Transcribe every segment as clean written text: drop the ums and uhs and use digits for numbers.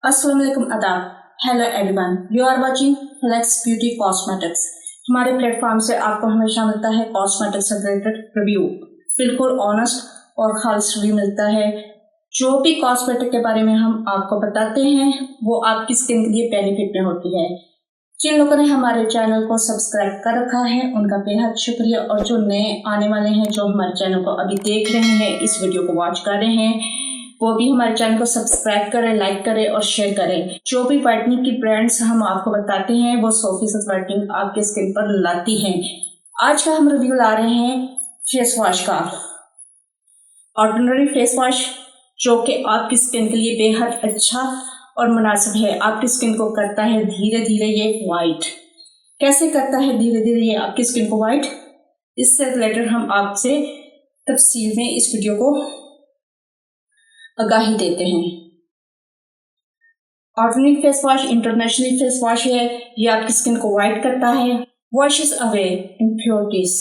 अस्सलाम वालेकुम आदाब। Hello everyone, you are watching Flex beauty cosmetics. हमारे प्लेटफॉर्म से आपको हमेशा मिलता है कॉस्मेटिक्स से रिलेटेड रिव्यू, बिल्कुल ऑनेस्ट और खालिस रिव्यू मिलता है। जो भी कॉस्मेटिक के बारे में हम आपको बताते हैं वो आपकी स्किन के लिए बेनिफिट में होती है। जिन लोगों ने हमारे चैनल को सब्सक्राइब कर रखा है उनका बेहद शुक्रिया, और जो नए आने वाले हैं जो हमारे चैनल को अभी देख रहे हैं, इस वीडियो को वॉच कर रहे हैं, वो भी हमारे चैनल को सब्सक्राइब करें, लाइक करें और शेयर करें। जो भी वाइटनिंग की ब्रांड्स हम आपको बताते हैं वो 100% वाइटनिंग आपके स्किन पर लाती हैं। आज का हम रिव्यू ला रहे हैं फेस वॉश का। ऑर्डिनरी फेस वॉश जो कि आपकी स्किन के लिए बेहद अच्छा और मुनासिब है। आपकी स्किन को करता है धीरे धीरे ये वाइट। कैसे करता है धीरे धीरे ये आपकी स्किन को वाइट, इससे रिलेटेड हम आपसे तफसील में इस वीडियो को आगाही देते हैं। Ordinary face wash international face wash है। ये आपकी स्किन को वाइट करता है, washes away impurities,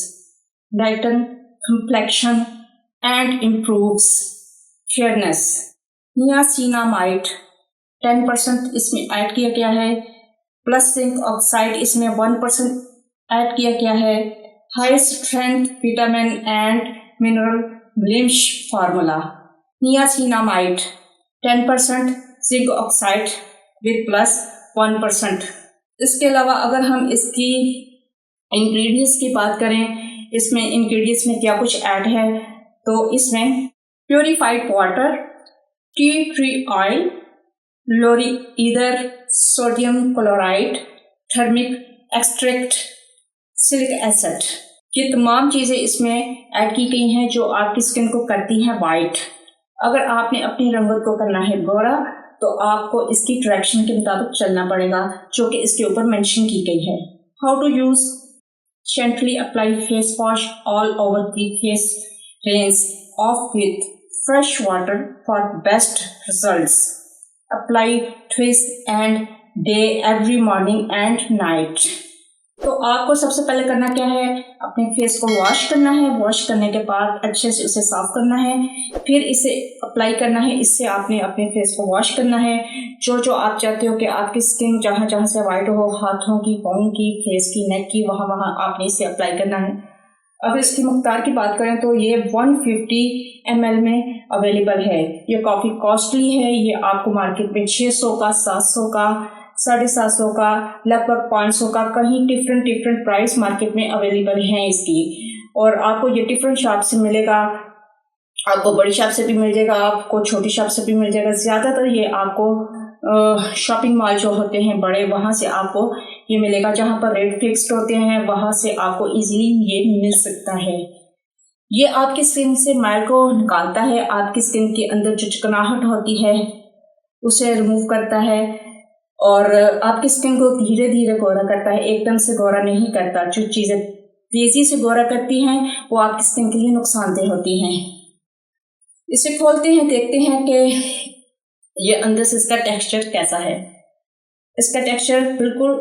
lighten complexion and improves fairness. Niacinamide 10% इसमें ऐड किया गया है, प्लस जिंक ऑक्साइड इसमें 1% ऐड किया गया है। High strength vitamin and mineral blemish formula. Niacinamide 10%, zinc oxide with plus 1%। इसके अलावा अगर हम इसकी इंग्रेडिएंट्स की बात करें, इसमें इंग्रेडिएंट्स में क्या कुछ ऐड है, तो इसमें purified water, tea tree oil, lauryl ether sodium chloride, thermic extract, salicylic acid, ये तमाम चीज़ें इसमें ऐड की गई हैं जो आपकी स्किन को करती हैं वाइट। अगर आपने अपनी रंगत को करना है गोरा तो आपको इसकी डायरेक्शन के मुताबिक चलना पड़ेगा जो कि इसके ऊपर मेंशन की गई है। How to use: gently apply face wash all over the face, rinse off with fresh water for best results. Apply twice and day every morning and night. तो आपको सबसे पहले करना क्या है, अपने फेस को वॉश करना है। वॉश करने के बाद अच्छे से उसे साफ करना है, फिर इसे अप्लाई करना है। इससे आपने अपने फेस को वॉश करना है। जो आप चाहते हो कि आपकी स्किन जहाँ जहाँ से वाइट हो, हाथों की, पाँव की, फेस की, नेक की, वहाँ वहाँ आपने इसे अप्लाई करना है। अगर इसकी मकदार की बात करें तो ये 150 ml में अवेलेबल है। ये काफ़ी कॉस्टली है। ये आपको मार्केट में 600 का, 700 का, 750 का, लगभग 500 का, कहीं डिफरेंट प्राइस मार्केट में अवेलेबल हैं इसकी। और आपको ये डिफरेंट शॉप से मिलेगा। आपको बड़ी शॉप से भी मिल जाएगा, आपको छोटी शॉप से भी मिल जाएगा। ज़्यादातर ये आपको शॉपिंग मॉल जो होते हैं बड़े, वहाँ से आपको ये मिलेगा। जहाँ पर रेट फिक्स्ड होते हैं वहाँ से आपको इजीली ये मिल सकता है। ये आपकी स्किन से मैल को निकालता है। आपकी स्किन के अंदर जो चिकनाहट होती है उसे रिमूव करता है और आपकी स्किन को धीरे धीरे गोरा करता है, एकदम से गोरा नहीं करता। जो चीज़ें तेज़ी से गोरा करती हैं वो आपकी स्किन के लिए नुकसानदेह होती हैं। इसे खोलते हैं, देखते हैं कि ये अंदर से इसका टेक्सचर कैसा है। इसका टेक्सचर बिल्कुल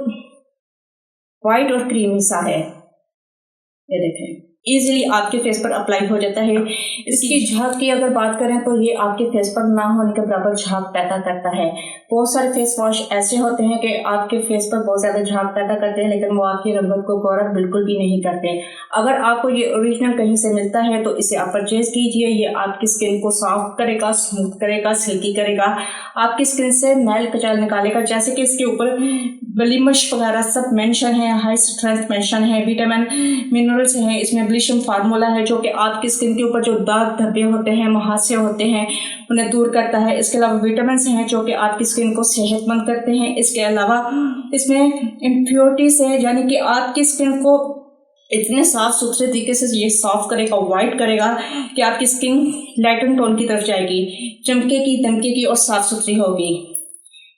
वाइट और क्रीमी सा है। ये देखें, इजीली आपके फेस पर अप्लाई हो जाता है। इसकी झाग की अगर बात करें तो ये आपके फेस पर ना होने के बराबर झाग पैदा करता है। बहुत सारे फेस वॉश ऐसे होते हैं कि आपके फेस पर बहुत ज़्यादा झाग पैदा करते हैं, लेकिन वो आपकी रंगत को गोरा बिल्कुल भी नहीं करते। अगर आपको ये ओरिजिनल कहीं से मिलता है तो इसे आप परचेज कीजिए। ये आपकी स्किन को साफ करेगा, स्मूथ करेगा, सिल्की करेगा, आपकी स्किन से मैल कचाल निकालेगा। जैसे कि इसके ऊपर ब्लिमिश वगैरह सब मेंशन है, हाई स्ट्रेंथ मेंशन है, विटामिन मिनरल्स हैं, इसमें ब्लिशम फार्मूला है जो कि आपकी स्किन के ऊपर जो दाग धब्बे होते हैं, मुहासे होते हैं, उन्हें दूर करता है। इसके अलावा विटामिन हैं जो कि आपकी स्किन को सेहतमंद करते हैं। इसके अलावा इसमें इम्प्योरिटीज है, यानी कि आपकी स्किन को इतने साफ सुथरे तरीके से ये साफ करेगा, वाइट करेगा कि आपकी स्किन लाइटन टोन की तरफ जाएगी, चमकेगी, दमकेगी और साफ सुथरी होगी।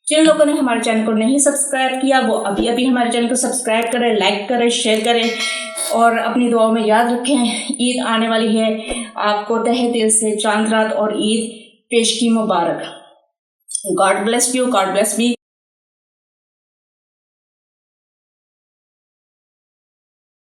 जिन लोगों ने हमारे चैनल को नहीं सब्सक्राइब किया वो अभी अभी हमारे चैनल को सब्सक्राइब करें, लाइक करें, शेयर करें और अपनी दुआओं में याद रखें। ईद आने वाली है, आपको तहे दिल से चांद रात और ईद पेश की मुबारक। God bless you, God bless me.